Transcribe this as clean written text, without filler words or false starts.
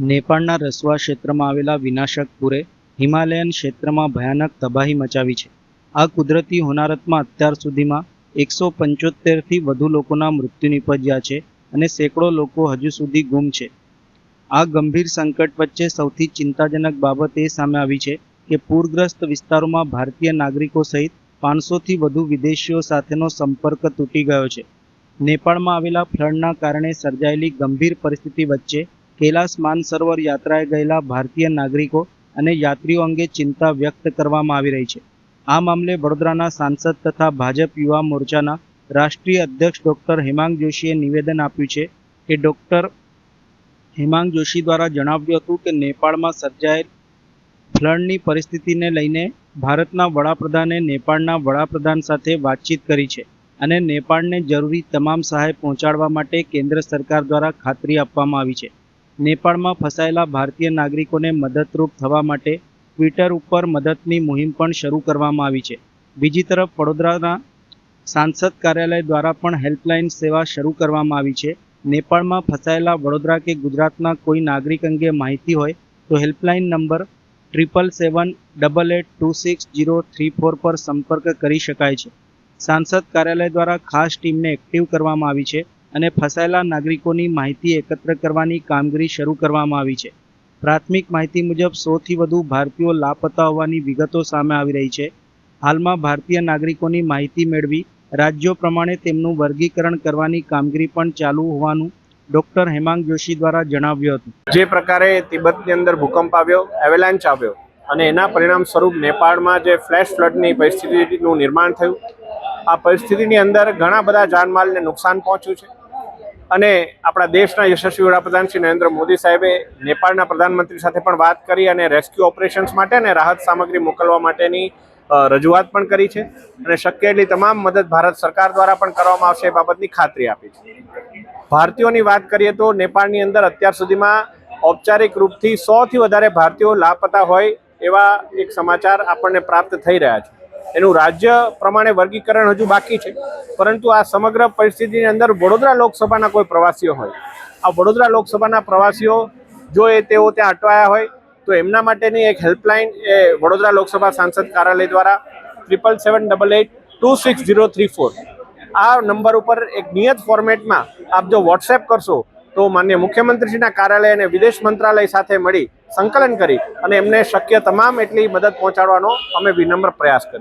નેપાળના રસવા ક્ષેત્રમાં આવેલા વિનાશક પૂરે હિમાલયન ક્ષેત્રમાં ભયાનક તબાહી મચાવી છે. આ કુદરતી હોનારતમાં અત્યાર સુધીમાં 175થી વધુ લોકોના મૃત્યુ નિપજ્યા છે અને સેંકડો લોકો હજુ સુધી ગુમ છે. આ ગંભીર સંકટ વચ્ચે સૌથી ચિંતાજનક બાબત એ સામે આવી છે કે પૂરગ્રસ્ત વિસ્તારોમાં ભારતીય નાગરિકો સહિત 500થી વધુ વિદેશીઓ સાથેનો સંપર્ક તૂટી ગયો છે. નેપાળમાં આવેલા ફ્લડના કારણે સર્જાયેલી ગંભીર પરિસ્થિતિ વચ્ચે કૈલાસ માનસરોવર યાત્રાએ ગયેલા ભારતીય નાગરિકો અને યાત્રીઓ અંગે ચિંતા વ્યક્ત કરવામાં આવી રહી છે. આ મામલે વડોદરાના સાંસદ તથા ભાજપ યુવા મોરચાના રાષ્ટ્રીય અધ્યક્ષ ડોક્ટર હેમાંગ જોશીએ નિવેદન આપ્યું છે કે ડોક્ટર હેમાંગ જોશી દ્વારા જણાવ્યું હતું કે નેપાળમાં સર્જાયેલ ફ્લડની પરિસ્થિતિને લઈને ભારતના વડાપ્રધાને નેપાળના વડાપ્રધાન સાથે વાતચીત કરી છે અને નેપાળને જરૂરી તમામ સહાય પહોંચાડવા માટે કેન્દ્ર સરકાર દ્વારા ખાતરી આપવામાં આવી છે. નેપાળમાં ફસાયેલા ભારતીય નાગરિકોને મદદરૂપ થવા માટે ટ્વિટર ઉપર મદદની મુહિમ પણ શરૂ કરવામાં આવી છે. બીજી તરફ વડોદરાના સાંસદ કાર્યાલય દ્વારા પણ હેલ્પલાઇન સેવા શરૂ કરવામાં આવી છે. નેપાળમાં ફસાયેલા વડોદરા કે ગુજરાતના કોઈ નાગરિક અંગે માહિતી હોય તો હેલ્પલાઇન નંબર 7778826034 પર સંપર્ક કરી શકાય છે. સાંસદ કાર્યાલય દ્વારા ખાસ ટીમને એક્ટિવ કરવામાં આવી છે અને ફસાયેલા નાગરિકોની માહિતી એકત્ર કરવાની કામગીરી શરૂ કરવામાં આવી છે. પ્રાથમિક માહિતી મુજબ 100થી વધુ ભારતીયો લાપતા હોવાની વિગતો સામે આવી રહી છે. હાલમાં ભારતીય નાગરિકોની માહિતી મેળવી રાજ્યો પ્રમાણે તેમનું વર્ગીકરણ કરવાની કામગીરી પણ ચાલુ હોવાનું ડોક્ટર હેમાંગ જોશી દ્વારા જણાવ્યું હતું. જે પ્રકારે તિબેટની અંદર ભૂકંપ આવ્યો, એવેલાન્ચ આવ્યો અને એના પરિણામ સ્વરૂપ નેપાળમાં જે ફ્લેશ ફ્લડની પરિસ્થિતિનું નિર્માણ થયું, આ પરિસ્થિતિની અંદર ઘણા બધા જાનમાલને નુકસાન પહોંચ્યું છે અને આપણા દેશના યશસ્વી વડાપ્રધાન શ્રી નરેન્દ્ર મોદી સાહેબે નેપાળના પ્રધાનમંત્રી સાથે પણ વાત કરી અને રેસ્ક્યુ ઓપરેશન્સ માટે અને રાહત સામગ્રી મોકલવા માટેની રજૂઆત પણ કરી છે અને શક્ય એટલી તમામ મદદ ભારત સરકાર દ્વારા પણ કરવામાં આવશે એ બાબતની ખાતરી આપી છે. ભારતીયોની વાત કરીએ તો નેપાળની અંદર અત્યાર સુધીમાં ઔપચારિક રૂપથી 100થી વધારે ભારતીયો લાપતા હોય એવા એક સમાચાર આપણને પ્રાપ્ત થઈ રહ્યા છે. એનું રાજ્ય પ્રમાણે વર્ગીકરણ હજુ બાકી છે, પરંતુ આ સમગ્ર પરિસ્થિતિની અંદર વડોદરા લોકસભાના કોઈ પ્રવાસીઓ હોય, આ વડોદરા લોકસભાના પ્રવાસીઓ જો તેઓ ત્યાં અટવાયા હોય તો એમના માટેની એક હેલ્પલાઇન એ વડોદરા લોકસભા સાંસદ કાર્યાલય દ્વારા 7778826034 આ નંબર ઉપર એક નિયત ફોર્મેટમાં આપ જો વોટ્સએપ કરશો તો માનનીય મુખ્યમંત્રીશ્રીના કાર્યાલય અને વિદેશ મંત્રાલય સાથે મળી સંકલન કરી અને એમને શક્ય તમામ એટલી મદદ પહોંચાડવાનો અમે વિનમ્ર પ્રયાસ કરીશું.